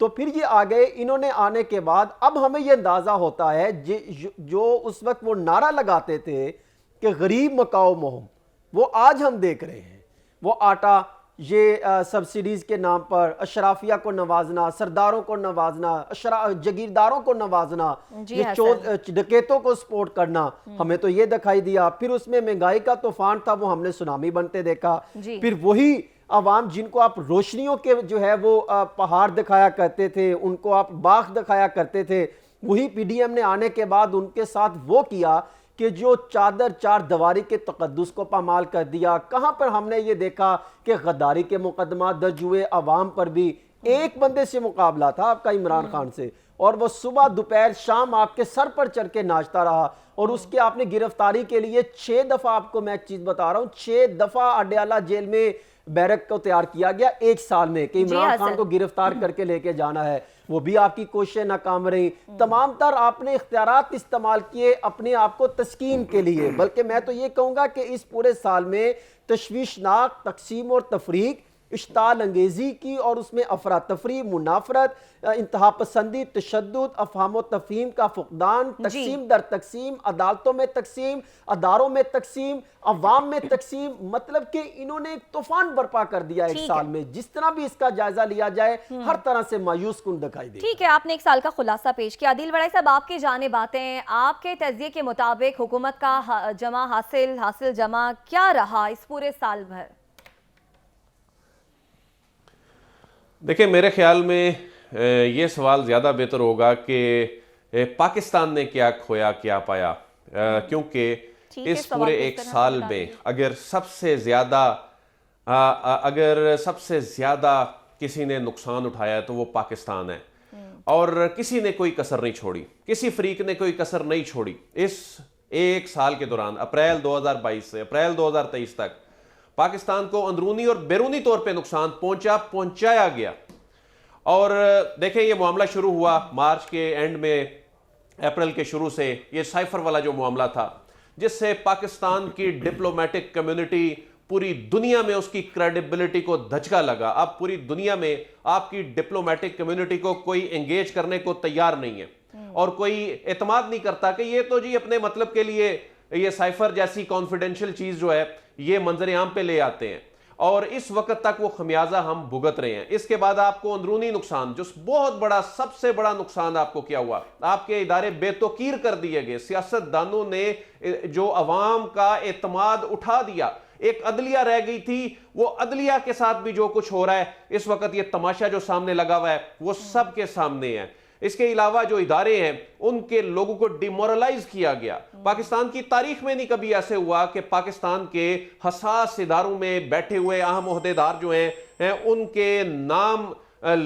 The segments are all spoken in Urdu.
تو پھر یہ آ گئے. انہوں نے آنے کے بعد اب ہمیں یہ اندازہ ہوتا ہے جو اس وقت وہ نعرہ لگاتے تھے کہ غریب مکاؤ مہم, وہ آج ہم دیکھ رہے ہیں. وہ آٹا, یہ سبسیڈیز کے نام پر اشرافیہ کو نوازنا, سرداروں کو نوازنا, جگیرداروں کو نوازنا, یہ ڈکیتوں کو سپورٹ کرنا, ہمیں تو یہ دکھائی دیا. پھر اس میں مہنگائی کا طوفان تھا, وہ ہم نے سونامی بنتے دیکھا. پھر وہی عوام جن کو آپ روشنیوں کے جو ہے وہ پہاڑ دکھایا کرتے تھے, ان کو آپ باغ دکھایا کرتے تھے, وہی پی ڈی ایم نے آنے کے بعد ان کے ساتھ وہ کیا کہ جو چادر چار دیواری کے تقدس کو پامال کر دیا. کہاں پر ہم نے یہ دیکھا کہ غداری کے مقدمات درج ہوئے, عوام پر بھی ایک بندے سے مقابلہ تھا آپ کا عمران خان سے, اور وہ صبح دوپہر شام آپ کے سر پر چڑھ کے ناچتا رہا. اور اس کے آپ نے گرفتاری کے لیے 6 دفعہ, آپ کو میں ایک چیز بتا رہا ہوں, 6 دفعہ اڈیالہ جیل میں بیرک کو تیار کیا گیا ایک سال میں کہ عمران خان کو گرفتار کر کے لے کے جانا ہے. وہ بھی آپ کی کوششیں ناکام رہی. تمام تر آپ نے اختیارات استعمال کیے اپنے آپ کو تسکین کے لیے. بلکہ میں تو یہ کہوں گا کہ اس پورے سال میں تشویشناک تقسیم اور تفریق, اشتعال انگیزی کی, اور اس میں افراتفری, منافرت, انتہا پسندی, تشدد, افہام و تفہیم کا فقدان, تقسیم در تقسیم, عدالتوں میں تقسیم, اداروں میں تقسیم, عوام میں تقسیم, مطلب کہ انہوں نے ایک طوفان برپا کر دیا ایک سال میں. جس طرح بھی اس کا جائزہ لیا جائے ہر طرح سے مایوس کن دکھائی دے. ٹھیک ہے, آپ نے ایک سال کا خلاصہ پیش کیا. عادل وڑائی صاحب, آپ کی جانب آتے ہیں. آپ کے تجزیے کے مطابق حکومت کا حاصل جمع کیا رہا اس پورے سال بھر؟ دیکھیں, میرے خیال میں یہ سوال زیادہ بہتر ہوگا کہ پاکستان نے کیا کھویا کیا پایا, کیونکہ اس پورے ایک سال میں اگر سب سے زیادہ کسی نے نقصان اٹھایا ہے تو وہ پاکستان ہے, اور کسی نے کوئی کسر نہیں چھوڑی, کسی فریق نے کوئی کسر نہیں چھوڑی. اس ایک سال کے دوران اپریل 2022 سے اپریل 2023 تک پاکستان کو اندرونی اور بیرونی طور پہ نقصان پہنچایا گیا. اور دیکھیں, یہ معاملہ شروع ہوا مارچ کے اینڈ میں, اپریل کے شروع سے یہ سائفر والا جو معاملہ تھا, جس سے پاکستان کی ڈپلومیٹک کمیونٹی پوری دنیا میں اس کی کریڈیبلٹی کو دھچکا لگا. اب پوری دنیا میں آپ کی ڈپلومیٹک کمیونٹی کو کوئی انگیج کرنے کو تیار نہیں ہے, اور کوئی اعتماد نہیں کرتا کہ یہ تو جی اپنے مطلب کے لیے یہ سائفر جیسی کانفیڈنشل چیز جو ہے یہ منظر عام پہ لے آتے ہیں, اور اس وقت تک وہ خمیازہ ہم بھگت رہے ہیں. اس کے بعد آپ کو اندرونی نقصان, جو بہت بڑا, سب سے بڑا نقصان آپ کو کیا ہوا, آپ کے ادارے بے توقیر کر دیے گئے. سیاست دانوں نے جو عوام کا اعتماد اٹھا دیا, ایک عدلیہ رہ گئی تھی, وہ عدلیہ کے ساتھ بھی جو کچھ ہو رہا ہے اس وقت, یہ تماشا جو سامنے لگا ہوا ہے وہ سب کے سامنے ہے. اس کے علاوہ جو ادارے ہیں ان کے لوگوں کو ڈیمورلائز کیا گیا. پاکستان کی تاریخ میں نہیں کبھی ایسے ہوا کہ پاکستان کے حساس اداروں میں بیٹھے ہوئے اہم عہدیدار جو ہیں ان کے نام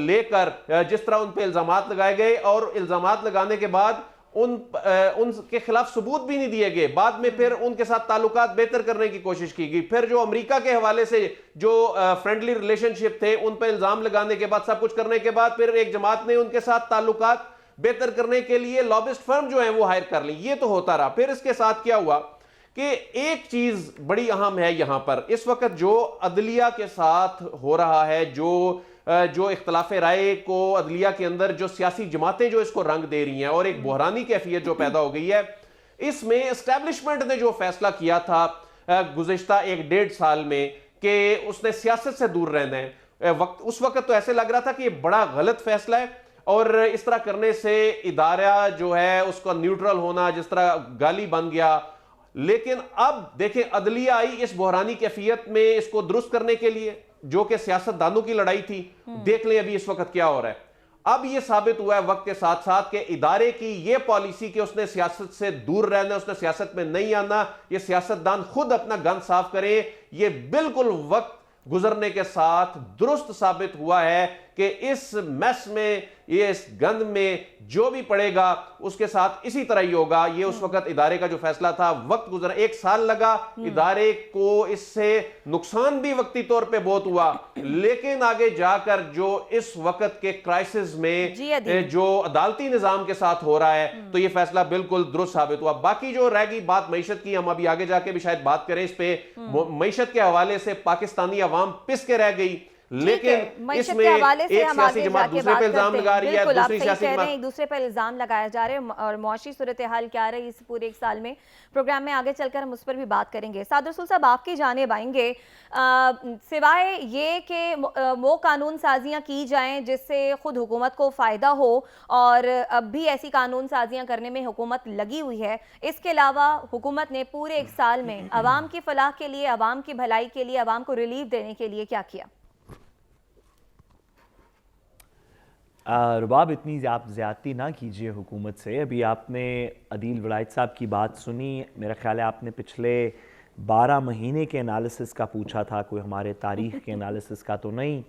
لے کر جس طرح ان پہ الزامات لگائے گئے, اور الزامات لگانے کے بعد ان کے خلاف ثبوت بھی نہیں دیے گئے. بعد میں پھر ان کے ساتھ تعلقات بہتر کرنے کی کوشش کی گئی. پھر جو امریکہ کے حوالے سے جو فرینڈلی ریلیشن شپ تھے, ان پہ الزام لگانے کے بعد, سب کچھ کرنے کے بعد, پھر ایک جماعت نے ان کے ساتھ تعلقات بہتر کرنے کے لیے لابسٹ فرم جو ہیں وہ ہائر کر لی. یہ تو ہوتا رہا. پھر اس کے ساتھ کیا ہوا کہ ایک چیز بڑی اہم ہے یہاں پر, اس وقت جو عدلیہ کے ساتھ ہو رہا ہے, جو اختلاف رائے کو عدلیہ کے اندر جو سیاسی جماعتیں جو اس کو رنگ دے رہی ہیں, اور ایک بحرانی کیفیت جو پیدا ہو گئی ہے, اس میں اسٹیبلشمنٹ نے جو فیصلہ کیا تھا گزشتہ 1-1.5 سال میں کہ اس نے سیاست سے دور رہنا ہے, اس وقت تو ایسے لگ رہا تھا کہ یہ بڑا غلط فیصلہ ہے, اور اس طرح کرنے سے ادارہ جو ہے اس کا نیوٹرل ہونا جس طرح گالی بن گیا. لیکن اب دیکھیں, عدلیہ آئی اس بحرانی کیفیت میں اس کو درست کرنے کے لیے, جو کہ سیاست دانوں کی لڑائی تھی. دیکھ لیں ابھی اس وقت کیا ہو رہا ہے. اب یہ ثابت ہوا ہے وقت کے ساتھ ساتھ کہ ادارے کی یہ پالیسی کہ اس نے سیاست سے دور رہنا, اس نے سیاست میں نہیں آنا, یہ سیاستدان خود اپنا گند صاف کریں, یہ بالکل وقت گزرنے کے ساتھ درست ثابت ہوا ہے کہ اس میس میں, یہ اس گند میں جو بھی پڑے گا اس کے ساتھ اسی طرح ہی ہوگا. یہ اس وقت ادارے کا جو فیصلہ تھا, وقت گزرا, 1 سال لگا, ادارے کو اس سے نقصان بھی وقتی طور پہ بہت ہوا, لیکن آگے جا کر جو اس وقت کے کرائسس میں جو عدالتی نظام کے ساتھ ہو رہا ہے, تو یہ فیصلہ بالکل درست ثابت ہوا. باقی جو رہ گئی بات معیشت کی, ہم ابھی آگے جا کے بھی شاید بات کریں اس پہ. معیشت کے حوالے سے پاکستانی عوام پس کے رہ گئی. لیکن اس معیشت میں کے حوالے سے ایک ہم سیاسی آگے جماعت جا کے دوسرے بات پہ الزام کرتے لگا ہیں. رہی ہے، بالکل آپ دوسری صحیح سیاسی کہہ رہے جماعت ہیں, ایک دوسرے پہ الزام لگائے جا رہے ہیں اور معاشی صورتحال کیا رہی اس پورے ایک سال میں. پروگرام میں آگے چل کر ہم اس پر بھی بات کریں گے. سعد رسول صاحب, آپ کی جانب آئیں گے. سوائے یہ کہ وہ قانون سازیاں کی جائیں جس سے خود حکومت کو فائدہ ہو, اور اب بھی ایسی قانون سازیاں کرنے میں حکومت لگی ہوئی ہے, اس کے علاوہ حکومت نے پورے ایک سال میں عوام کی فلاح کے لیے, عوام کی بھلائی کے لیے, عوام کو ریلیف دینے کے لیے کیا کیا؟ رباب, اتنی آپ زیادتی نہ کیجئے حکومت سے. ابھی آپ نے عدیل ولایت صاحب کی بات سنی, میرا خیال ہے آپ نے پچھلے 12 مہینے کے انالیسس کا پوچھا تھا, کوئی ہمارے تاریخ کے انالیسس کا تو نہیں.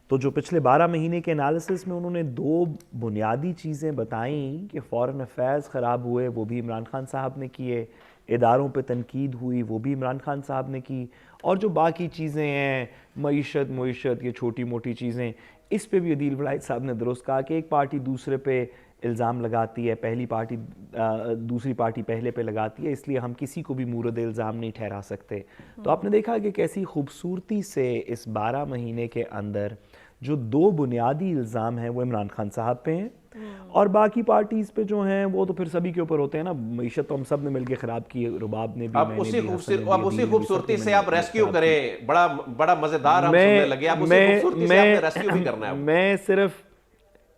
تو جو پچھلے 12 مہینے کے انالیسس میں انہوں نے 2 بنیادی چیزیں بتائیں کہ فورن افیئرز خراب ہوئے, وہ بھی عمران خان صاحب نے کیے, اداروں پہ تنقید ہوئی, وہ بھی عمران خان صاحب نے کی, اور جو باقی چیزیں ہیں معیشت یہ چھوٹی موٹی چیزیں, اس پہ بھی عدیل ولایت صاحب نے درست کہا کہ ایک پارٹی دوسرے پہ الزام لگاتی ہے, پہلی پارٹی دوسری پارٹی پہلے پہ لگاتی ہے, اس لیے ہم کسی کو بھی مورد الزام نہیں ٹھہرا سکتے. تو آپ نے دیکھا کہ کیسی خوبصورتی سے اس 12 مہینے کے اندر جو 2 بنیادی الزام ہیں وہ عمران خان صاحب پہ ہیں, اور باقی پارٹیز پہ جو ہیں وہ تو پھر سبھی کے اوپر ہوتے ہیں نا. معیشت تو ہم سب نے مل کے خراب کی, رباب نے بھی, اب میں نے اسی بھی, حسن نے بھی, عدیل نے بھی, خوبصورتی سب سے نے آپ ریسکیو خراب کی. کریں, بڑا مزیدار ہم سننے لگے. آپ اسی خوبصورتی سے آپ نے ریسکیو بھی کرنا ہے. میں صرف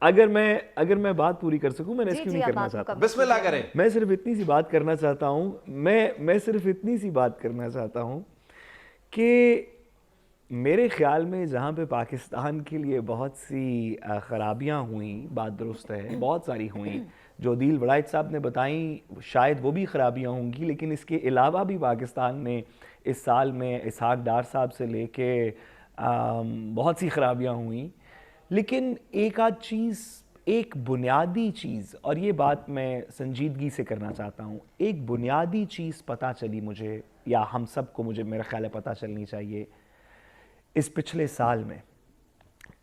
اگر میں بات پوری کر سکوں, میں ریسکیو نہیں کرنا چاہتا. بسم اللہ کریں. میں صرف اتنی سی بات کرنا چاہتا ہوں, میں صرف اتنی سی بات کرنا چاہتا ہوں کہ میرے خیال میں جہاں پہ پاکستان کے لیے بہت سی خرابیاں ہوئیں, بات درست ہے, بہت ساری ہوئیں جو عدیل ولایت صاحب نے بتائیں, شاید وہ بھی خرابیاں ہوں گی, لیکن اس کے علاوہ بھی پاکستان میں اس سال میں اسحاق ڈار صاحب سے لے کے بہت سی خرابیاں ہوئیں. لیکن ایک آدھ چیز, ایک بنیادی چیز, اور یہ بات میں سنجیدگی سے کرنا چاہتا ہوں, ایک بنیادی چیز پتہ چلی مجھے, یا ہم سب کو, مجھے میرا خیال ہے پتہ چلنی چاہیے اس پچھلے سال میں,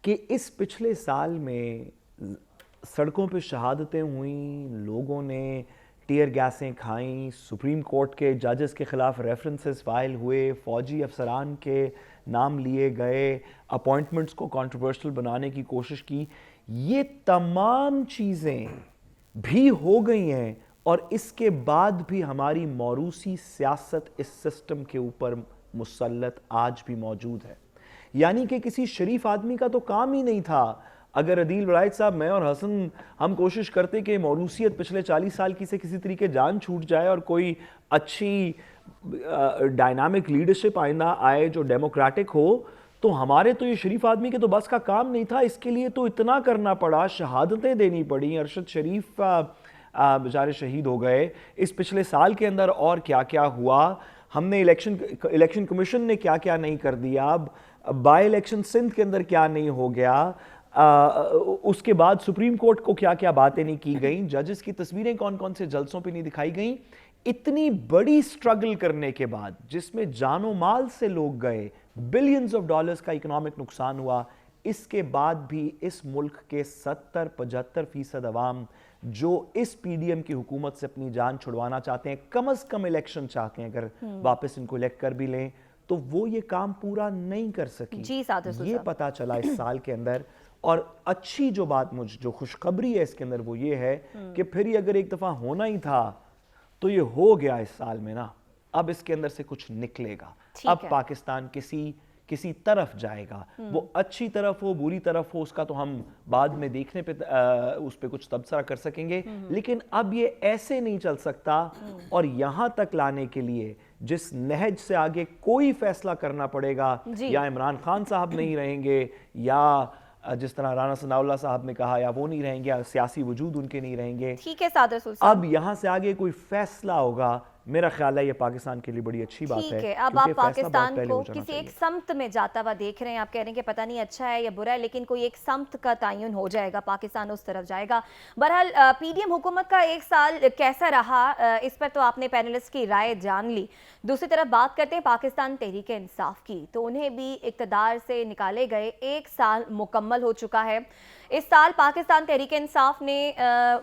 کہ اس پچھلے سال میں سڑکوں پہ شہادتیں ہوئیں, لوگوں نے ٹیئر گیسیں کھائیں, سپریم کورٹ کے ججز کے خلاف ریفرنسز فائل ہوئے, فوجی افسران کے نام لیے گئے, اپوائنٹمنٹس کو کنٹروورشل بنانے کی کوشش کی. یہ تمام چیزیں بھی ہو گئی ہیں, اور اس کے بعد بھی ہماری موروثی سیاست اس سسٹم کے اوپر مسلط آج بھی موجود ہے. یعنی کہ کسی شریف آدمی کا تو کام ہی نہیں تھا, اگر عدیل ولایت صاحب, میں اور حسن ہم کوشش کرتے کہ موروثیت پچھلے 40 سال کی سے کسی طریقے جان چھوٹ جائے اور کوئی اچھی ڈائنامک لیڈرشپ آئندہ آئے جو ڈیموکریٹک ہو, تو ہمارے تو یہ شریف آدمی کے تو بس کا کام نہیں تھا. اس کے لیے تو اتنا کرنا پڑا, شہادتیں دینی پڑیں, ارشد شریف بیچارے شہید ہو گئے اس پچھلے سال کے اندر, اور کیا کیا ہوا, ہم نے الیکشن کمیشن نے کیا کیا نہیں کر دیا, بائی الیکشن سندھ کے اندر کیا نہیں ہو گیا, اس کے بعد سپریم کورٹ کو کیا کیا باتیں نہیں کی گئیں, ججز کی تصویریں کون کون سے جلسوں پہ نہیں دکھائی گئیں. اتنی بڑی سٹرگل کرنے کے بعد, جس میں جان و مال سے لوگ گئے, بلینز آف ڈالرز کا اکنامک نقصان ہوا, اس کے بعد بھی اس ملک کے 70-75% عوام جو اس پی ڈی ایم کی حکومت سے اپنی جان چھڑوانا چاہتے ہیں, کم از کم الیکشن چاہتے ہیں, اگر واپس ان کو الیکٹ کر بھی لیں تو وہ یہ کام پورا نہیں کر سکی. یہ پتا چلا اس سال کے اندر. اور اچھی جو بات, جو خوشخبری ہے اس کے اندر, وہ یہ ہے کہ پھر یہ اگر ایک دفعہ ہونا ہی تھا تو یہ ہو گیا اس سال میں نا. اب اس کے اندر سے کچھ نکلے گا, اب پاکستان کسی طرف جائے گا, وہ اچھی طرف ہو بری طرف ہو اس کا تو ہم بعد میں دیکھنے پہ اس پہ کچھ تبصرہ کر سکیں گے, لیکن اب یہ ایسے نہیں چل سکتا. اور یہاں تک لانے کے لیے جس نہج سے آگے کوئی فیصلہ کرنا پڑے گا, یا عمران خان صاحب نہیں رہیں گے, یا جس طرح رانا ثناء اللہ صاحب نے کہا, یا وہ نہیں رہیں گے, یا سیاسی وجود ان کے نہیں رہیں گے. ٹھیک ہے سعد رسول صاحب, اب یہاں سے آگے کوئی فیصلہ ہوگا, میرا خیال ہے یہ پاکستان کے لیے بڑی اچھی بات ہے. ٹھیک ہے, اب آپ پاکستان کو کسی ایک سمت میں جاتا ہوا دیکھ رہے ہیں, آپ کہہ رہے ہیں کہ پتہ نہیں اچھا ہے یا برا ہے, لیکن کوئی ایک سمت کا تعین ہو جائے گا, پاکستان اس طرف جائے گا. بہرحال پی ڈی ایم حکومت کا ایک سال کیسا رہا, اس پر تو آپ نے پینلسٹ کی رائے جان لی. دوسری طرف بات کرتے ہیں پاکستان تحریک انصاف کی, تو انہیں بھی اقتدار سے نکالے گئے 1 سال مکمل ہو چکا ہے. اس سال پاکستان تحریک انصاف نے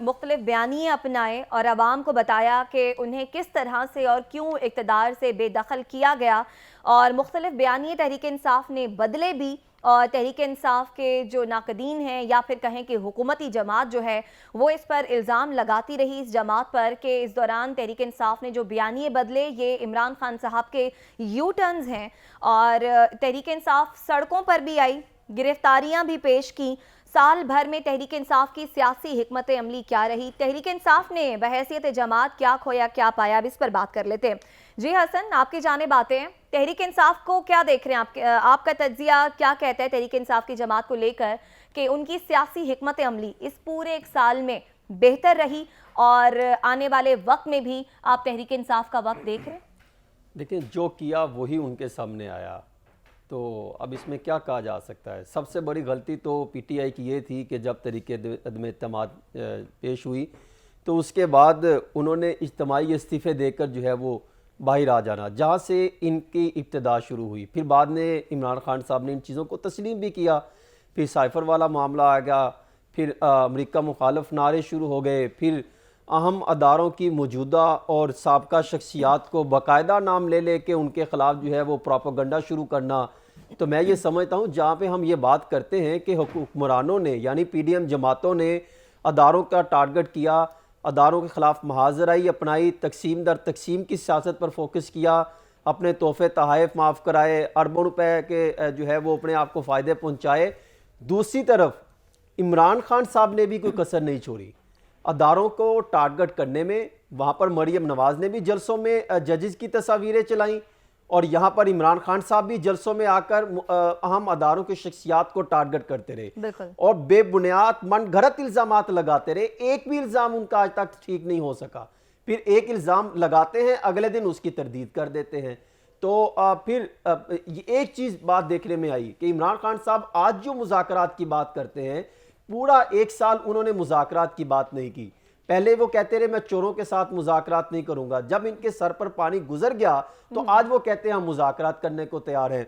مختلف بیانیے اپنائے اور عوام کو بتایا کہ انہیں کس طرح سے اور کیوں اقتدار سے بے دخل کیا گیا, اور مختلف بیانیے تحریک انصاف نے بدلے بھی اور تحریک انصاف کے جو ناقدین ہیں یا پھر کہیں کہ حکومتی جماعت جو ہے وہ اس پر الزام لگاتی رہی اس جماعت پر کہ اس دوران تحریک انصاف نے جو بیانیے بدلے یہ عمران خان صاحب کے یو ٹرنز ہیں، اور تحریک انصاف سڑکوں پر بھی آئی، گرفتاریاں بھی پیش کی۔ سال بھر میں تحریک انصاف کی سیاسی حکمت عملی کیا رہی؟ تحریک انصاف نے بحیثیت جماعت کیا کھویا، کیا پایا؟ اب اس پر بات کر لیتے ہیں۔ جی حسن، آپ کی جانب آتے ہیں۔ تحریک انصاف کو کیا دیکھ رہے ہیں آپ کا تجزیہ کیا کہتا ہے تحریک انصاف کی جماعت کو لے کر کہ ان کی سیاسی حکمت عملی اس پورے ایک سال میں بہتر رہی، اور آنے والے وقت میں بھی آپ تحریک انصاف کا وقت دیکھ رہے ہیں؟ دیکھیں جو کیا وہی ان کے سامنے آیا، تو اب اس میں کیا کہا جا سکتا ہے؟ سب سے بڑی غلطی تو پی ٹی آئی کی یہ تھی کہ جب تحریک عدم اعتماد پیش ہوئی تو اس کے بعد انہوں نے اجتماعی استعفے دے کر جو ہے وہ باہر آ جانا، جہاں سے ان کی ابتدا شروع ہوئی۔ پھر بعد میں عمران خان صاحب نے ان چیزوں کو تسلیم بھی کیا، پھر سائفر والا معاملہ آ گیا، پھر امریکہ مخالف نعرے شروع ہو گئے، پھر اہم اداروں کی موجودہ اور سابقہ شخصیات کو باقاعدہ نام لے لے کے ان کے خلاف جو ہے وہ پروپیگنڈا شروع کرنا۔ تو میں یہ سمجھتا ہوں جہاں پہ ہم یہ بات کرتے ہیں کہ حکمرانوں نے یعنی پی ڈی ایم جماعتوں نے اداروں کا ٹارگٹ کیا، اداروں کے خلاف محاذرائی اپنائی، تقسیم در تقسیم کی سیاست پر فوکس کیا، اپنے تحفے تحائف معاف کرائے، اربوں روپے کے جو ہے وہ اپنے آپ کو فائدے پہنچائے۔ دوسری طرف عمران خان صاحب نے بھی کوئی کسر نہیں چھوڑی اداروں کو ٹارگٹ کرنے میں۔ وہاں پر مریم نواز نے بھی جلسوں میں ججز کی تصاویریں چلائیں، اور یہاں پر عمران خان صاحب بھی جلسوں میں آ کر اہم اداروں کی شخصیات کو ٹارگٹ کرتے رہے اور بے بنیاد من گھڑت الزامات لگاتے رہے۔ ایک بھی الزام ان کا آج تک ٹھیک نہیں ہو سکا، پھر ایک الزام لگاتے ہیں اگلے دن اس کی تردید کر دیتے ہیں۔ تو پھر ایک چیز بات دیکھنے میں آئی کہ عمران خان صاحب آج جو مذاکرات کی بات کرتے ہیں، پورا ایک سال انہوں نے مذاکرات کی بات نہیں کی۔ پہلے وہ کہتے رہے میں چوروں کے ساتھ مذاکرات نہیں کروں گا، جب ان کے سر پر پانی گزر گیا تو آج وہ کہتے ہیں ہم مذاکرات کرنے کو تیار ہیں۔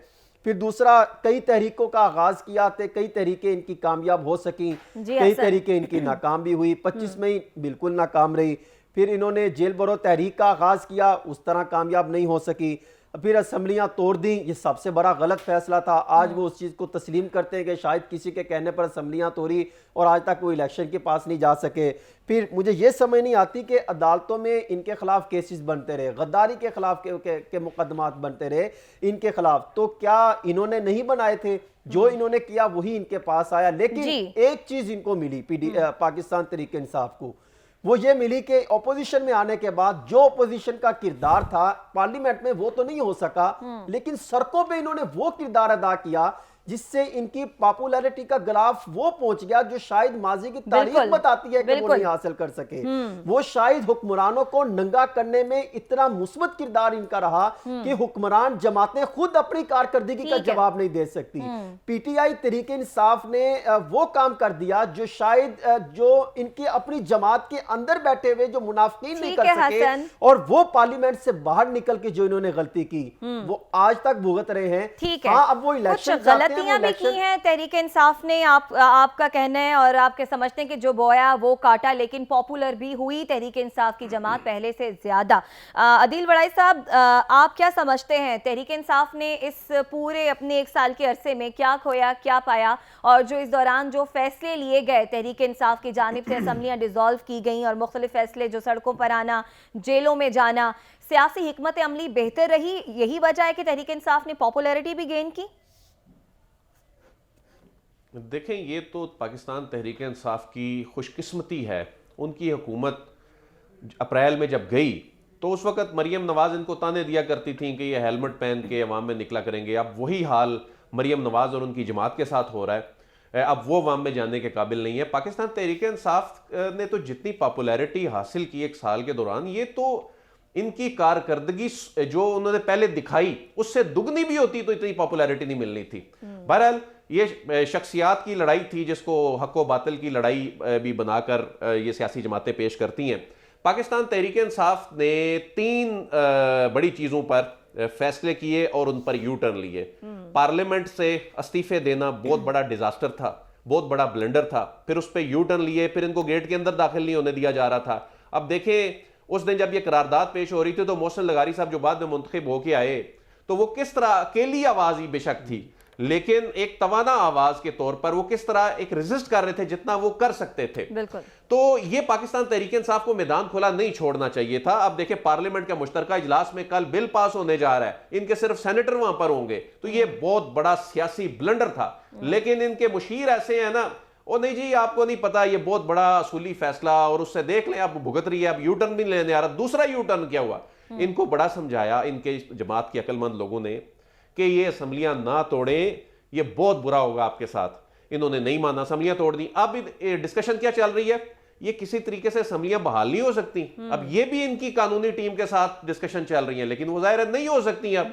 پھر دوسرا، کئی تحریکوں کا آغاز کیا تھے، کئی تحریکیں ان کی کامیاب ہو سکیں، کئی تحریکیں ان کی ناکام بھی ہوئی۔ 25 مئی بالکل ناکام رہی۔ پھر انہوں نے جیل برو تحریک کا آغاز کیا، اس طرح کامیاب نہیں ہو سکی۔ پھر اسمبلیاں توڑ دیں، یہ سب سے بڑا غلط فیصلہ تھا۔ آج وہ اس چیز کو تسلیم کرتے ہیں کہ شاید کسی کے کہنے پر اسمبلیاں توڑی اور آج تک وہ الیکشن کے پاس نہیں جا سکے۔ پھر مجھے یہ سمجھ نہیں آتی کہ عدالتوں میں ان کے خلاف کیسز بنتے رہے، غداری کے خلاف کے مقدمات بنتے رہے ان کے خلاف، تو کیا انہوں نے نہیں بنائے تھے؟ جو انہوں نے کیا وہی ان کے پاس آیا۔ لیکن ایک چیز ان کو ملی پاکستان تحریک انصاف کو، وہ یہ ملی کہ اپوزیشن میں آنے کے بعد جو اپوزیشن کا کردار تھا پارلیمنٹ میں وہ تو نہیں ہو سکا، لیکن سڑکوں پہ انہوں نے وہ کردار ادا کیا جس سے ان کی پاپولیرٹی کا گراف وہ پہنچ گیا جو شاید ماضی کی تاریخ بتاتی ہے کہ وہ نہیں حاصل کر سکے۔ وہ شاید حکمرانوں کو ننگا کرنے میں اتنا مثبت کردار ان کا رہا کہ حکمران جماعتیں خود اپنی کارکردگی کا جواب نہیں دے سکتی۔ P T I Tehreek Insaf نے وہ کام کر دیا جو شاید جو ان کی اپنی جماعت کے اندر بیٹھے ہوئے جو منافقین نہیں کر سکے، اور وہ پارلیمنٹ سے باہر نکل کے جو انہوں نے غلطی کی وہ آج تک بھگت رہے ہیں۔ ہاں اب وہ الیکشن بھی کی ہیں تحریک انصاف نے، آپ کا کہنا ہے اور آپ کے سمجھتے ہیں کہ جو بویا وہ کاٹا، لیکن پاپولر بھی ہوئی تحریک انصاف کی جماعت پہلے سے زیادہ۔ عدیل وڑائی صاحب، آپ کیا سمجھتے ہیں تحریک انصاف نے اس پورے اپنے ایک سال کے عرصے میں کیا کھویا، کیا پایا، اور جو اس دوران جو فیصلے لیے گئے تحریک انصاف کی جانب سے، اسمبلیاں ڈیزالو کی گئیں اور مختلف فیصلے جو سڑکوں پر آنا، جیلوں میں جانا، سیاسی حکمت عملی بہتر رہی؟ یہی وجہ ہے کہ تحریک انصاف نے پاپولیرٹی بھی گین کی؟ دیکھیں، یہ تو پاکستان تحریک انصاف کی خوش قسمتی ہے۔ ان کی حکومت اپریل میں جب گئی تو اس وقت مریم نواز ان کو تانے دیا کرتی تھیں کہ یہ ہیلمٹ پہن کے عوام میں نکلا کریں گے۔ اب وہی حال مریم نواز اور ان کی جماعت کے ساتھ ہو رہا ہے، اب وہ عوام میں جانے کے قابل نہیں ہے۔ پاکستان تحریک انصاف نے تو جتنی پاپولیرٹی حاصل کی ایک سال کے دوران، یہ تو ان کی کارکردگی جو انہوں نے پہلے دکھائی اس سے دگنی بھی ہوتی تو اتنی پاپولیرٹی نہیں ملنی تھی۔ بہرحال یہ شخصیات کی لڑائی تھی جس کو حق و باطل کی لڑائی بھی بنا کر یہ سیاسی جماعتیں پیش کرتی ہیں۔ پاکستان تحریک انصاف نے 3 بڑی چیزوں پر فیصلے کیے اور ان پر یو ٹرن لیے۔ پارلیمنٹ سے استعفے دینا بہت بڑا ڈیزاسٹر تھا، بہت بڑا بلنڈر تھا، پھر اس پہ یو ٹرن لیے، پھر ان کو گیٹ کے اندر داخل نہیں ہونے دیا جا رہا تھا۔ اب دیکھیں اس دن جب یہ قرارداد پیش ہو رہی تھی تو محسن لغاری صاحب جو بعد میں منتخب ہو کے آئے تو وہ کس طرح اکیلی آواز ہی بے شک تھی لیکن ایک توانا آواز کے طور پر وہ کس طرح ایک ریزسٹ کر رہے تھے جتنا وہ کر سکتے تھے. بالکل. تو یہ پاکستان تحریک انصاف کو میدان کھلا نہیں چھوڑنا چاہیے تھا. اب دیکھیں پارلیمنٹ کے مشترکہ اجلاس میں کل بل پاس ہونے جا رہا ہے, ان کے صرف سینیٹر وہاں پر ہوں گے, تو یہ بہت بڑا سیاسی بلنڈر تھا. لیکن ان کے مشیر ایسے ہیں نا, او نہیں جی آپ کو نہیں پتا یہ بہت بڑا اصولی فیصلہ, اور اس سے دیکھ لیں اب بھگت رہی ہے, اب یو ٹرن بھی لینے آ رہا. دوسرا یو ٹرن کیا ہوا, ان کو بڑا سمجھایا ان کے جماعت کے عقل مند لوگوں نے کہ یہ اسمبلیاں نہ توڑیں, یہ بہت برا ہوگا آپ کے ساتھ. انہوں نے نہیں مانا, اسمبلیاں توڑ دی. اب ڈسکشن کیا چل رہی ہے, یہ کسی طریقے سے اسمبلیاں بحال نہیں ہو سکتی. اب یہ بھی ان کی قانونی ٹیم کے ساتھ ڈسکشن چل رہی ہیں, لیکن وہ ظاہر نہیں ہو سکتی اب.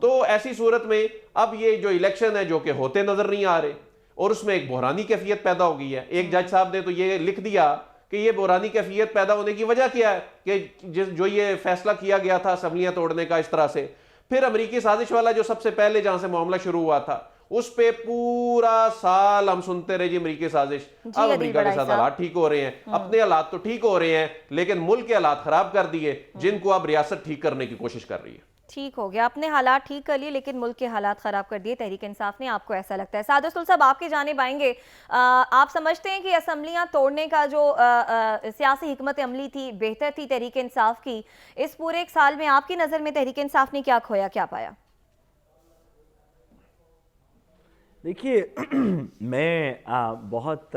تو ایسی صورت میں اب یہ جو الیکشن ہے جو کہ ہوتے نظر نہیں آ رہے, اور اس میں ایک بحرانی کیفیت پیدا ہو گئی ہے. ایک جج صاحب نے تو یہ لکھ دیا کہ یہ بحرانی کیفیت پیدا ہونے کی وجہ کیا ہے, کہ جو یہ فیصلہ کیا گیا تھا اسمبلیاں توڑنے کا اس طرح سے, پھر امریکی سازش والا جو سب سے پہلے جہاں سے معاملہ شروع ہوا تھا, اس پہ پورا سال ہم سنتے رہے جی امریکی سازش. اب امریکہ کے ساتھ حالات ٹھیک ہو رہے ہیں, اپنے حالات تو ٹھیک ہو رہے ہیں, لیکن ملک کے حالات خراب کر دیے, جن کو اب ریاست ٹھیک کرنے کی کوشش کر رہی ہے. ٹھیک ہو گیا, اپنے حالات ٹھیک کر لیے لیکن ملک کے حالات خراب کر دیے تحریک انصاف نے, آپ کو ایسا لگتا ہے؟ سعد رسول صاحب آپ کی جانب آئیں گے. آپ سمجھتے ہیں کہ اسمبلیاں توڑنے کا جو سیاسی حکمت عملی تھی بہتر تھی تحریک انصاف کی؟ اس پورے ایک سال میں آپ کی نظر میں تحریک انصاف نے کیا کھویا, کیا پایا؟ دیکھیے میں بہت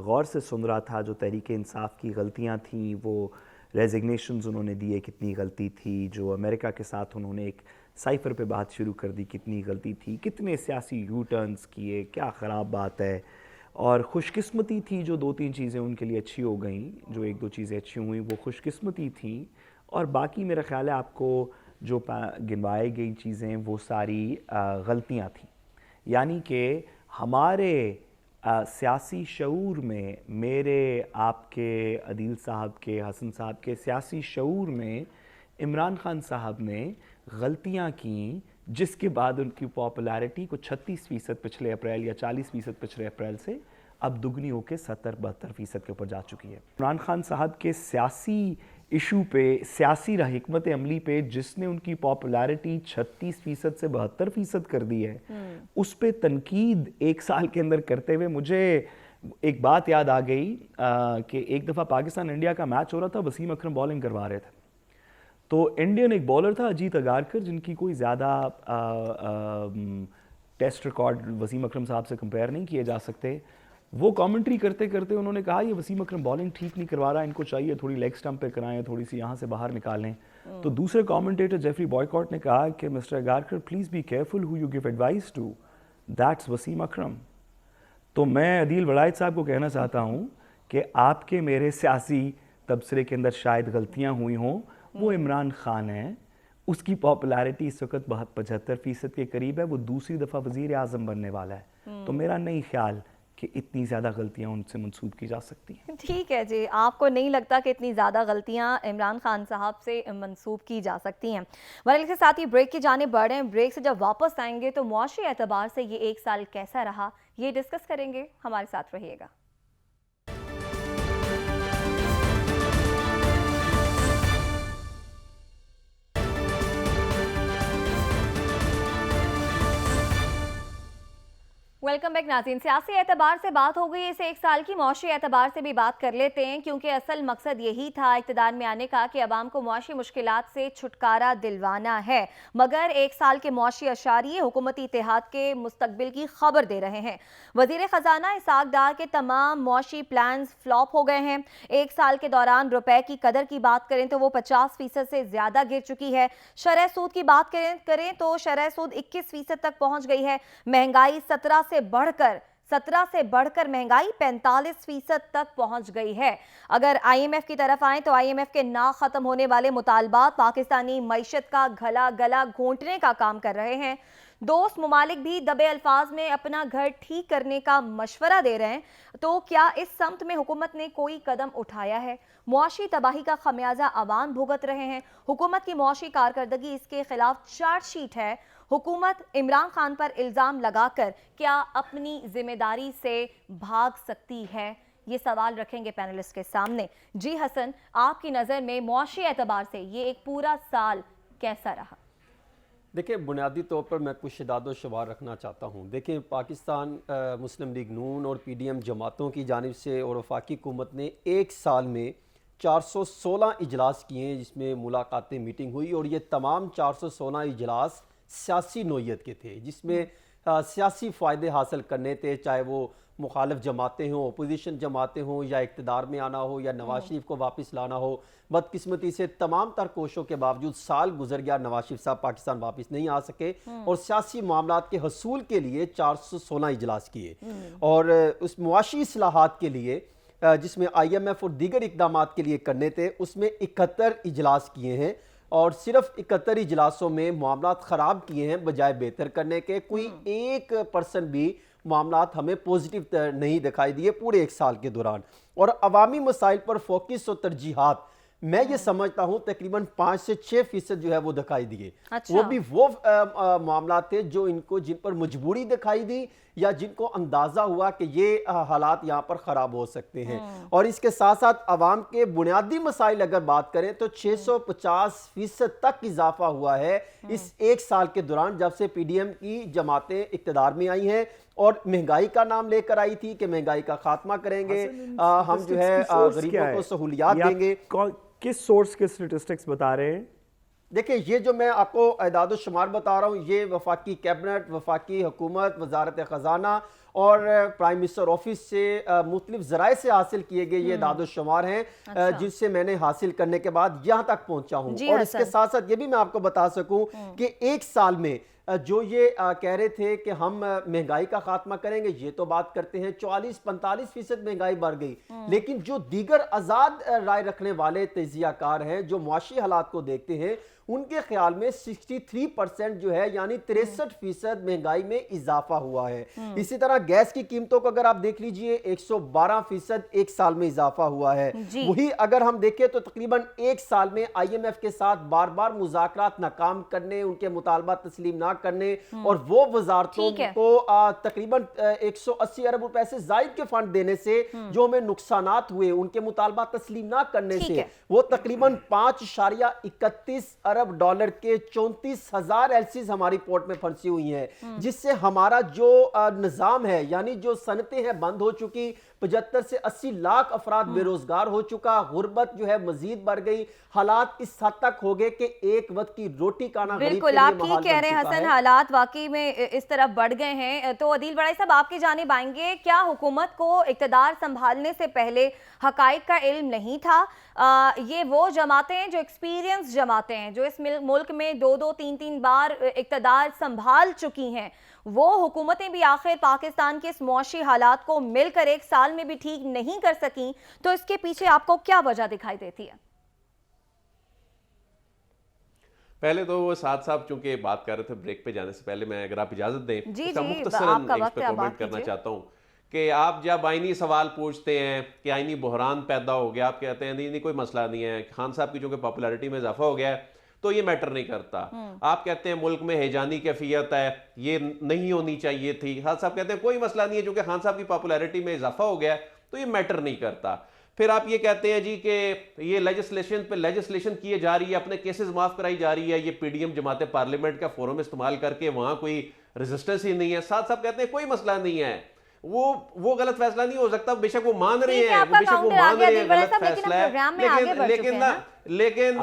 غور سے سن رہا تھا جو تحریک انصاف کی غلطیاں تھیں, وہ ریزگنیشنز انہوں نے دیے کتنی غلطی تھی, جو امریکہ کے ساتھ انہوں نے ایک سائفر پہ بات شروع کر دی کتنی غلطی تھی, کتنے سیاسی یو ٹرنز کیے, کیا خراب بات ہے. اور خوش قسمتی تھی جو 2-3 چیزیں ان کے لیے اچھی ہو گئیں, جو 1-2 چیزیں اچھی ہوئیں وہ خوش قسمتی تھیں, اور باقی میرا خیال ہے آپ کو جو گنوائی گئی چیزیں وہ ساری غلطیاں تھیں. یعنی کہ ہمارے سیاسی شعور میں, میرے آپ کے عدیل صاحب کے, حسن صاحب کے سیاسی شعور میں عمران خان صاحب نے غلطیاں کیں, جس کے بعد ان کی پاپولیرٹی کو 36% پچھلے اپریل یا 40% پچھلے اپریل سے اب دگنی ہو کے 70-72% کے اوپر جا چکی ہے. عمران خان صاحب کے سیاسی ایشو پہ, سیاسی حکمت عملی پہ جس نے ان کی پاپولیرٹی 36% سے 72% کر دی ہے, اس پہ تنقید ایک سال کے اندر کرتے ہوئے مجھے ایک بات یاد آ گئی کہ ایک دفعہ پاکستان انڈیا کا میچ ہو رہا تھا, وسیم اکرم بالنگ کروا رہے تھے, تو انڈین ایک بالر تھا اجیت اگارکر, جن کی کوئی زیادہ ٹیسٹ ریکارڈ وسیم اکرم صاحب سے کمپیئر نہیں کیے جا سکتے. وہ کامنٹری کرتے کرتے انہوں نے کہا یہ وسیم اکرم بالنگ ٹھیک نہیں کروا رہا, ان کو چاہیے تھوڑی لیگ سٹمپ پہ کرائیں, تھوڑی سی یہاں سے باہر نکالیں. تو دوسرے کامنٹیٹر جیفری بوائیکاٹ نے کہا کہ Mister Agarkar please be careful how you give advice to, that's Wasim Akram. تو میں عدیل ولایت صاحب کو کہنا چاہتا ہوں کہ آپ کے میرے سیاسی تبصرے کے اندر شاید غلطیاں ہوئی ہوں, وہ عمران خان ہیں, اس کی پاپولیرٹی اس وقت 75% کے قریب ہے, وہ دوسری دفعہ وزیر اعظم بننے والا ہے. تو میرا نہیں خیال کہ اتنی زیادہ غلطیاں ان سے منسوب کی جا سکتی ہیں. ٹھیک ہے جی, آپ کو نہیں لگتا کہ اتنی زیادہ غلطیاں عمران خان صاحب سے منسوب کی جا سکتی ہیں. ورنہ کے ساتھ ہی بریک کی جانب بڑھ رہے ہیں. بریک سے جب واپس آئیں گے تو معاشی اعتبار سے یہ ایک سال کیسا رہا یہ ڈسکس کریں گے, ہمارے ساتھ رہیے گا. ویلکم بیک ناظرین. سیاسی اعتبار سے بات ہو گئی, اسے ایک سال کی معاشی اعتبار سے بھی بات کر لیتے ہیں, کیونکہ اصل مقصد یہی تھا اقتدار میں آنے کا کہ عوام کو معاشی مشکلات سے چھٹکارا دلوانا ہے. مگر ایک سال کے معاشی اشاریے حکومتی اتحاد کے مستقبل کی خبر دے رہے ہیں. وزیر خزانہ اسحاق ڈار کے تمام معاشی پلانز فلاپ ہو گئے ہیں. ایک سال کے دوران روپے کی قدر کی بات کریں تو وہ 50% سے زیادہ گر چکی ہے. شرح سود کی بات کریں تو شرح سود 21% تک پہنچ گئی ہے. مہنگائی 17 سے بڑھ کر مہنگائی 45% تک پہنچ گئی ہے. اگر آئی ایم ایف کی طرف آئیں تو آئی ایم ایف کے نا ختم ہونے والے مطالبات پاکستانی معیشت کا گلا گھونٹنے کا کام کر رہے ہیں. دوست ممالک بھی دبے الفاظ میں اپنا گھر ٹھیک کرنے کا مشورہ دے رہے ہیں. تو کیا اس سمت میں حکومت نے کوئی قدم اٹھایا ہے؟ معاشی تباہی کا خمیازہ عوام بھگت رہے ہیں. حکومت کی معاشی کارکردگی اس کے خلاف چارج شیٹ ہے. حکومت عمران خان پر الزام لگا کر کیا اپنی ذمہ داری سے بھاگ سکتی ہے؟ یہ سوال رکھیں گے پینلسٹ کے سامنے. جی حسن, آپ کی نظر میں معاشی اعتبار سے یہ ایک پورا سال کیسا رہا؟ دیکھیں بنیادی طور پر میں کچھ اعداد و شمار رکھنا چاہتا ہوں. دیکھیں پاکستان مسلم لیگ نون اور پی ڈی ایم جماعتوں کی جانب سے اور وفاقی حکومت نے ایک سال میں 416 اجلاس کیے ہیں جس میں ملاقاتیں میٹنگ ہوئی, اور یہ تمام 416 اجلاس سیاسی نوعیت کے تھے جس میں سیاسی فائدے حاصل کرنے تھے, چاہے وہ مخالف جماعتیں ہوں, اپوزیشن جماعتیں ہوں, یا اقتدار میں آنا ہو یا نواز شریف کو واپس لانا ہو. بدقسمتی سے تمام تر کوششوں کے باوجود سال گزر گیا, نواز شریف صاحب پاکستان واپس نہیں آ سکے اور سیاسی معاملات کے حصول کے لیے 416 اجلاس کیے. اور اس معاشی اصلاحات کے لیے جس میں آئی ایم ایف اور دیگر اقدامات کے لیے کرنے تھے, اس میں 71 اجلاس کیے ہیں, اور صرف 71 اجلاسوں میں معاملات خراب کیے ہیں بجائے بہتر کرنے کے. کوئی 1% بھی معاملات ہمیں پوزیٹیو نہیں دکھائی دیے پورے ایک سال کے دوران. اور عوامی مسائل پر فوکس اور ترجیحات میں یہ سمجھتا ہوں تقریباً 5 سے 6% جو ہے وہ دکھائی دیے. وہ بھی وہ معاملات تھے جو جن پر مجبوری دکھائی دی یا جن کو اندازہ ہوا کہ یہ حالات یہاں پر خراب ہو سکتے ہیں. اور اس کے ساتھ ساتھ عوام کے بنیادی مسائل اگر بات کریں تو 650% تک اضافہ ہوا ہے اس ایک سال کے دوران جب سے پی ڈی ایم کی جماعتیں اقتدار میں آئی ہیں, اور مہنگائی کا نام لے کر آئی تھی کہ مہنگائی کا خاتمہ کریں گے, ہم جو ہے غریبوں کو سہولیات دیں گے. کس سورس کے سٹیٹسٹکس بتا رہے ہیں؟ دیکھیں یہ جو میں آپ کو اعداد و شمار بتا رہا ہوں یہ وفاقی کیبنٹ, وفاقی حکومت, وزارت خزانہ اور پرائم منسٹر آفس سے مختلف ذرائع سے حاصل کیے گئے یہ اعداد و شمار ہیں جس سے میں نے حاصل کرنے کے بعد یہاں تک پہنچا ہوں. اور اس کے ساتھ ساتھ یہ بھی میں آپ کو بتا سکوں کہ ایک سال میں جو یہ کہہ رہے تھے کہ ہم مہنگائی کا خاتمہ کریں گے, یہ تو بات کرتے ہیں 44-45% مہنگائی بڑھ گئی, لیکن جو دیگر آزاد رائے رکھنے والے تجزیہ کار ہیں جو معاشی حالات کو دیکھتے ہیں ان کے خیال میں 63% جو ہے یعنی 63% مہنگائی میں اضافہ ہوا ہے. اسی طرح گیس کی قیمتوں کو اگر آپ دیکھ لیجئے 112% ایک سال میں اضافہ ہوا ہے. وہی اگر ہم دیکھیں تو تقریباً ایک سال میں آئی ایم ایف کے ساتھ بار بار مذاکرات ناکام کرنے, ان کے مطالبات تسلیم نہ کرنے اور وہ وزارتوں کو تقریباً 180 ارب روپے سے زائد کے فنڈ دینے سے جو ہمیں نقصانات ہوئے ان کے مطالبات تسلیم نہ کرنے سے وہ تقریباً 5.31 ارب ڈالر کے 34,000 ایلسیز ہماری پورٹ میں پھنسی ہوئی ہیں, جس سے ہمارا جو نظام ہے یعنی جو صنعتیں ہیں بند ہو چکی, 75 سے 80 لاکھ افراد بے روزگار ہو چکا, غربت جو ہے مزید بڑھ گئی, حالات اس حد تک ہو گئے کہ ایک وقت کی روٹی کھانا غریب کے لیے محال بن چکا ہے. بالکل آپ ٹھیک کہہ رہے ہیں حسن, حالات واقعی میں اس طرف بڑھ گئے ہیں. تو عدیل بڑائی صاحب آپ کی جانب آئیں گے, کیا حکومت کو اقتدار سنبھالنے سے پہلے حقائق کا علم نہیں تھا؟ یہ وہ جماعتیں جو ایکسپیرینس جماعتیں ہیں جو اس ملک میں 2-3 بار اقتدار سنبھال چکی ہیں, وہ حکومتیں بھی آخر پاکستان کے اس معاشی حالات کو مل کر ایک سال میں بھی ٹھیک نہیں کر سکیں, تو اس کے پیچھے آپ کو کیا وجہ دکھائی دیتی ہے؟ پہلے تو وہ سعد صاحب چونکہ بات کر رہے تھے بریک پہ جانے سے پہلے میں اگر آپ اجازت دیں اس کا مختصراً ایک پہ کومنٹ کرنا چاہتا ہوں کہ آپ جب آئینی سوال پوچھتے ہیں کہ آئینی بحران پیدا ہو گیا, آپ کہتے ہیں نہیں کوئی مسئلہ نہیں ہے, خان صاحب کی چونکہ پاپولیرٹی میں اضافہ ہو گیا ہے تو یہ میٹر نہیں کرتا. آپ کہتے ہیں ملک میں ہیجانی کیفیت ہے یہ نہیں ہونی چاہیے تھی, خان صاحب کہتے ہیں کوئی مسئلہ نہیں ہے چونکہ خان صاحب کی پاپولیرٹی میں اضافہ ہو گیا ہے تو یہ میٹر نہیں کرتا. پھر آپ یہ کہتے ہیں جی کہ یہ لیجسلیشن پہ لیجسلیشن کیے جا رہی ہے, اپنے کیسز معاف کرائی جا رہی ہے, یہ پی ڈی ایم جماعت پارلیمنٹ کا فورم استعمال کر کے وہاں کوئی ریزسٹنس ہی نہیں ہے. ساتھ صاحب کہتے ہیں کوئی مسئلہ نہیں ہے, وہ غلط فیصلہ نہیں ہو سکتا, بے شک وہ مان رہے ہیں غلط فیصلہ ہے, لیکن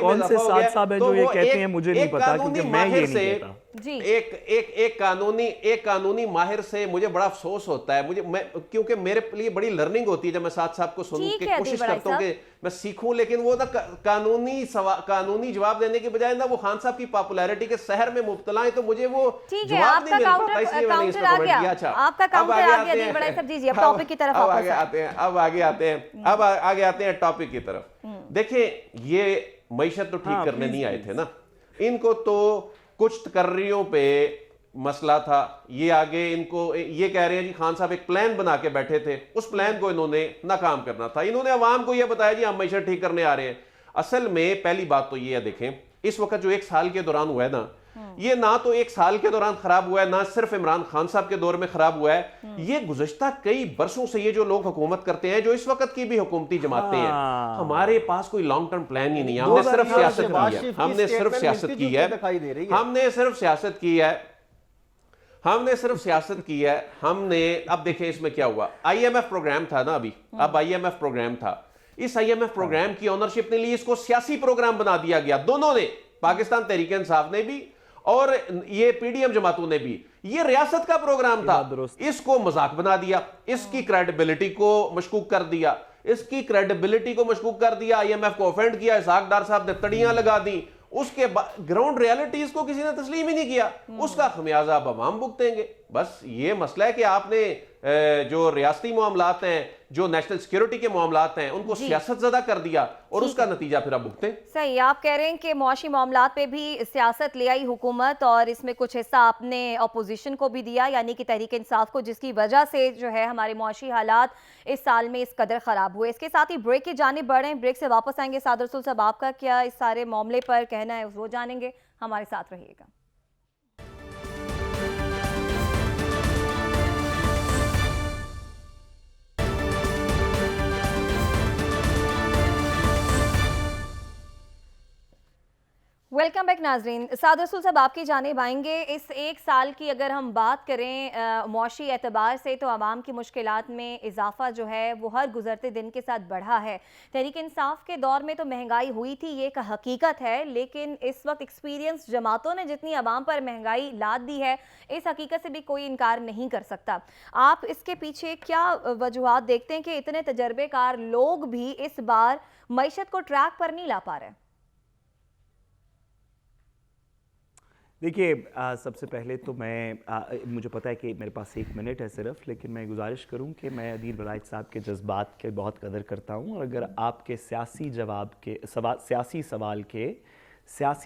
کون سے ساتھ صاحب ہیں جو یہ کہتے ہیں مجھے نہیں پتا کیونکہ میں یہ نہیں کہتا. ایک قانونی ماہر سے مجھے بڑا افسوس ہوتا ہے, کیونکہ میرے لیے بڑی لرننگ ہوتی ہے جب میں ساتھ صاحب کو سنوں کے کوشش کرتا ہوں کہ میں سیکھوں, لیکن وہ قانونی جواب دینے کے بجائے نا وہ خان صاحب کی پاپولیرٹی کے سحر میں مبتلا ہیں, تو مجھے وہ جواب نہیں مل پاتا, اس لیے میں نے اس پر کمنٹ کیا. اچھا اب آگے آتے ہیں ٹاپک کی طرف. دیکھیں یہ معیشت تو ٹھیک کرنے نہیں آئے تھے نا, ان کو تو کچھ تقرریوں پہ مسئلہ تھا, یہ آگے ان کو یہ کہہ رہے ہیں جی خان صاحب ایک پلان بنا کے بیٹھے تھے, اس پلان کو انہوں نے ناکام کرنا تھا, انہوں نے عوام کو یہ بتایا جی ہم معیشت ٹھیک کرنے آ رہے ہیں. اصل میں پہلی بات تو یہ ہے, دیکھیں اس وقت جو ایک سال کے دوران ہوا ہے نا, یہ نہ تو ایک سال کے دوران خراب ہوا ہے، نہ صرف عمران خان صاحب کے دور میں خراب ہوا ہے، یہ گزشتہ کئی برسوں سے یہ جو لوگ حکومت کرتے ہیں، جو اس وقت کی بھی حکومتی جماعتیں ہیں، ہمارے پاس کوئی لانگ ٹرم پلان ہی نہیں ہے. ہم نے صرف سیاست کی ہے، ہم نے صرف سیاست کی ہے، ہم نے صرف سیاست کی ہے، ہم نے صرف سیاست کی ہے. ہم نے اب دیکھیں اس میں کیا ہوا. آئی ایم ایف پروگرام تھا نا ابھی، اب آئی ایم ایف پروگرام تھا، اس آئی ایم ایف پروگرام کی اونرشپ نے لی، اس کو سیاسی پروگرام بنا دیا گیا. دونوں نے، پاکستان تحریک انصاف نے بھی اور یہ پی ڈی ایم جماعتوں نے بھی. یہ ریاست کا پروگرام تھا، اس کو مذاق بنا دیا، اس کی کریڈیبلٹی کو مشکوک کر دیا، اس کی کریڈیبلٹی کو مشکوک کر دیا. آئی ایم ایف کو اوفینڈ کیا، اسحاق ڈار صاحب نے تڑیاں لگا دی. اس کے گراؤنڈ ریالٹیز کو کسی نے تسلیم ہی نہیں کیا. اس کا خمیازہ اب عوام بھگتیں گے. بس یہ مسئلہ ہے کہ آپ نے جو ریاستی معاملات ہیں، جو نیشنل سیکیورٹی کے معاملات ہیں، ان کو سیاست زدہ کر دیا اور اس کا نتیجہ پھر اب بھگتیں. صحیح، آپ کہہ رہے ہیں کہ معاشی معاملات پہ بھی سیاست لے آئی حکومت، اور اس میں کچھ حصہ آپ نے اپوزیشن کو بھی دیا، یعنی کہ تحریک انصاف کو، جس کی وجہ سے جو ہے ہمارے معاشی حالات اس سال میں اس قدر خراب ہوئے. اس کے ساتھ ہی بریک کی جانب بڑھ رہے ہیں، بریک سے واپس آئیں گے. سعد رسول صاحب، آپ کا کیا اس سارے معاملے پر کہنا ہے وہ جانیں گے. ہمارے ساتھ رہیے گا. ویلکم بیک ناظرین. سعد رسول صاحب، آپ کی جانب آئیں گے. اس ایک سال کی اگر ہم بات کریں معاشی اعتبار سے، تو عوام کی مشکلات میں اضافہ جو ہے وہ ہر گزرتے دن کے ساتھ بڑھا ہے. تحریک انصاف کے دور میں تو مہنگائی ہوئی تھی، یہ ایک حقیقت ہے، لیکن اس وقت ایکسپیرینس جماعتوں نے جتنی عوام پر مہنگائی لاد دی ہے، اس حقیقت سے بھی کوئی انکار نہیں کر سکتا. آپ اس کے پیچھے کیا وجوہات دیکھتے ہیں کہ اتنے تجربے کار لوگ بھی اس بار معیشت کو ٹریک پر نہیں لا پا رہے؟ دیکھیے، سب سے پہلے تو مجھے پتہ ہے کہ میرے پاس 1 منٹ ہے صرف، لیکن میں گزارش کروں کہ میں عدیل ولایت صاحب کے جذبات کے بہت قدر کرتا ہوں، اور اگر آپ کے سیاسی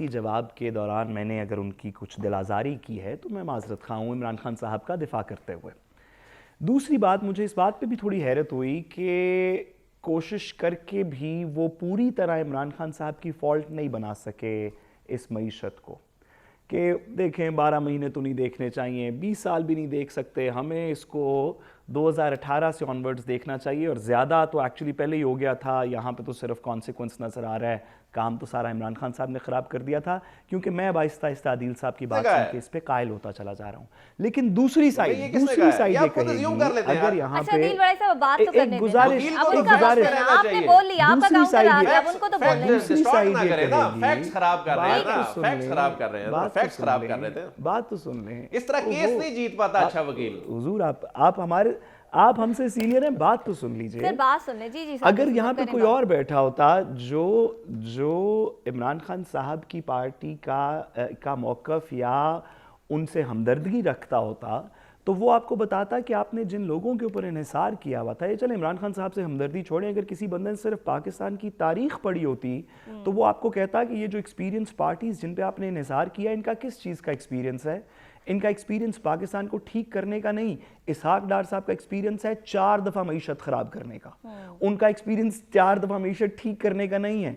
جواب کے دوران میں نے اگر ان کی کچھ دل آزاری کی ہے تو میں معذرت خواہ ہوں عمران خان صاحب کا دفاع کرتے ہوئے. دوسری بات، مجھے اس بات پہ بھی تھوڑی حیرت ہوئی کہ کوشش کر کے بھی وہ پوری طرح عمران خان صاحب کی فالٹ نہیں بنا سکے اس معیشت کو، کہ دیکھیں 12 مہینے تو نہیں دیکھنے چاہیے، 20 سال بھی نہیں دیکھ سکتے، ہمیں اس کو 2018 سے آنورڈز دیکھنا چاہیے. اور زیادہ تو ایکچولی پہلے ہی ہو گیا تھا، یہاں پہ تو صرف کانسیکوینس نظر آ رہا ہے. کام تو سارا عمران خان صاحب نے خراب کر دیا تھا، کیونکہ میں اب آہستہ آہستہ عدیل صاحب کی بات سن کے اس پہ قائل ہوتا چلا جا رہا ہوں. لیکن دوسری سائیڈ یہ کہے گی، اگر یہاں پہ ایک گزارش دوسری سائیڈ بات تو سن لیں. اس طرح کیس نہیں جیت پاتا اچھا وکیل. حضور، آپ ہم سے سینئر ہیں، بات تو سن لیجئے. بات سن لیں. جی اگر یہاں پہ کوئی اور بیٹھا ہوتا جو عمران خان صاحب کی پارٹی کا موقف یا ان سے ہمدردی رکھتا ہوتا، تو وہ آپ کو بتاتا کہ آپ نے جن لوگوں کے اوپر انحصار کیا ہوا تھا، یہ چلیں عمران خان صاحب سے ہمدردی چھوڑیں، اگر کسی بندے نے صرف پاکستان کی تاریخ پڑھی ہوتی تو وہ آپ کو کہتا کہ یہ جو ایکسپیرینس پارٹیز جن پہ آپ نے انحصار کیا، ان کا کس چیز کا ایکسپیرینس ہے؟ ان کا ایکسپیرینس پاکستان کو ٹھیک کرنے کا نہیں. اسحاق ڈار صاحب کا ایکسپیرینس ہے 4 دفعہ معیشت خراب کرنے کا، ان کا ایکسپیرینس 4 دفعہ معیشت ٹھیک کرنے کا نہیں ہے.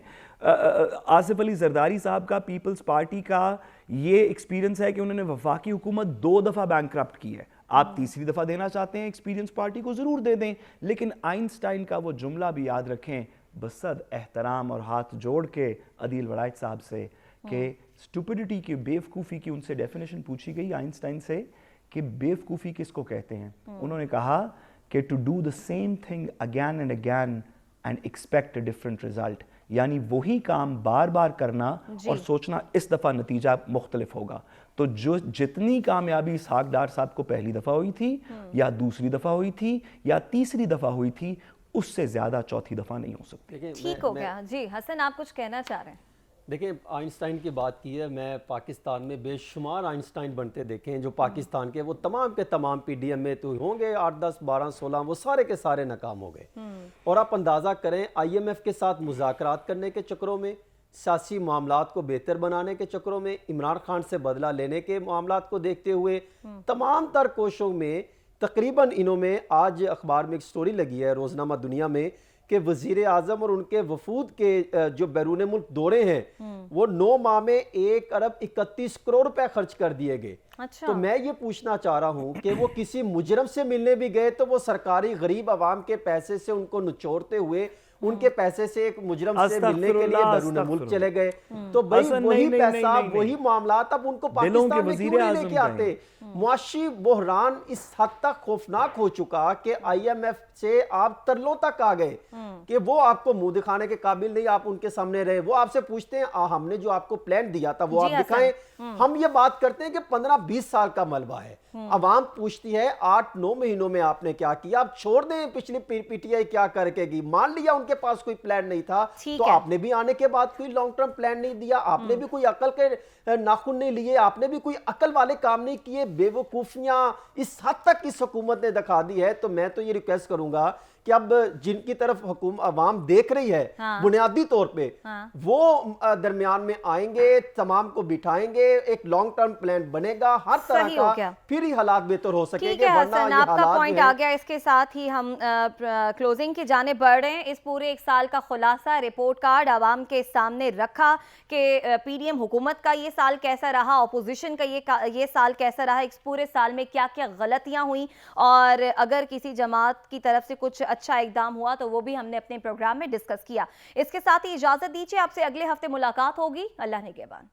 آصف علی زرداری صاحب کا پیپلز پارٹی کا یہ ایکسپیرینس ہے کہ انہوں نے وفاقی حکومت 2 دفعہ بینکرپٹ کی ہے. آپ تیسری دفعہ دینا چاہتے ہیں ایکسپیرینس پارٹی کو، ضرور دے دیں، لیکن آئنسٹائن کا وہ جملہ بھی یاد رکھیں، بصد احترام اور ہاتھ جوڑ کے عدیل ولایت صاحب سے، کہ اسٹوپیڈیٹی کی، بیوقوفی کی ان سے ڈیفینیشن پوچھی گئی آئنسٹائن سے کہ بیوقوفی کس کو کہتے ہیں. انہوں نے کہا کہ to do the same thing again and again and expect a different result, یعنی وہی کام بار بار کرنا اور سوچنا اس دفعہ نتیجہ مختلف ہوگا. تو جتنی کامیابی اسحاق ڈار صاحب کو پہلی دفعہ ہوئی تھی یا دوسری دفعہ ہوئی تھی یا تیسری دفعہ ہوئی تھی، اس سے زیادہ چوتھی دفعہ نہیں ہو سکتی. ٹھیک ہو گیا. جی حسن، آپ کچھ کہنا چاہ رہے ہیں؟ دیکھیں، آئنسٹائن کی بات کی ہے، میں پاکستان میں بے شمار آئنسٹائن بنتے دیکھے ہیں جو پاکستان کے، وہ تمام کے تمام پی ڈی ایم میں تو ہوں گے 8 10 12 16، وہ سارے کے سارے ناکام ہو گئے. اور آپ اندازہ کریں، آئی ایم ایف کے ساتھ مذاکرات کرنے کے چکروں میں، سیاسی معاملات کو بہتر بنانے کے چکروں میں، عمران خان سے بدلہ لینے کے معاملات کو دیکھتے ہوئے، تمام تر کوششوں میں تقریباً انہوں میں، آج اخبار میں ایک سٹوری لگی ہے روزنامہ دنیا میں کہ وزیر اعظم اور ان کے وفود کے جو بیرون ملک دورے ہیں وہ 9 ماہ میں 1 ارب 31 کروڑ روپے خرچ کر دیے گئے. تو میں یہ پوچھنا چاہ رہا ہوں کہ وہ کسی مجرم سے ملنے بھی گئے تو وہ سرکاری غریب عوام کے پیسے سے ان کو نچوڑتے ہوئے ان کے پیسے سے ایک مجرم سے ملنے کے لیے بیرون ملک چلے گئے. تو بھئی وہی پیسہ وہی معاملات اب ان کو پاکستان میں کیوں نہیں لے کے آتے؟ معاشی بحران اس حد تک خوفناک ہو چکا کہ آئی ایم ایف سے آپ ترلوں تک آ گئے کہ وہ آپ کو منہ دکھانے کے قابل نہیں, آپ ان کے سامنے رہے. وہ آپ سے پوچھتے ہیں ہم نے جو آپ کو پلان دیا تھا وہ آپ دکھائیں. ہم یہ بات کرتے ہیں کہ 15-20 سال کا ملبہ ہے. عوام پوچھتی ہے 8-9 مہینوں میں آپ نے کیا کیا. آپ چھوڑ دیں پچھلی پی ٹی آئی کیا کر کے گی. مان لیا ان کے پاس کوئی پلان نہیں تھا تو آپ نے بھی آنے کے بعد کوئی لانگ ٹرم پلان نہیں دیا, آپ نے بھی کوئی عقل کے ناخن نہیں لیے, آپ نے بھی کوئی عقل والے کام نہیں کیے. بے وقوفیاں اس حد تک اس حکومت نے دکھا دی ہے. تو میں تو یہ ریکویسٹ کروں گا کہ اب جن کی طرف عوام دیکھ رہی ہے بنیادی طور پہ وہ درمیان میں آئیں گے, تمام کو بٹھائیں گے, ایک لانگ ٹرم پلان بنے گا ہر طرح کا, پھر ہی حالات بہتر ہو سکیں گے. حسن آپ کا پوائنٹ آ گیا. اس کے ساتھ ہی ہم کلوزنگ کی جانب بڑھ رہے ہیں. اس پورے 1 سال کا خلاصہ رپورٹ کارڈ عوام کے سامنے رکھا کہ پی ڈی ایم حکومت کا یہ سال کیسا رہا, اپوزیشن کا یہ سال کیسا رہا, اس پورے سال میں کیا کیا غلطیاں ہوئیں, اور اگر کسی جماعت کی طرف سے کچھ اچھا اقدام ہوا تو وہ بھی ہم نے اپنے پروگرام میں ڈسکس کیا. اس کے ساتھ ہی اجازت دیجیے, آپ سے اگلے ہفتے ملاقات ہوگی. اللہ نگہبان.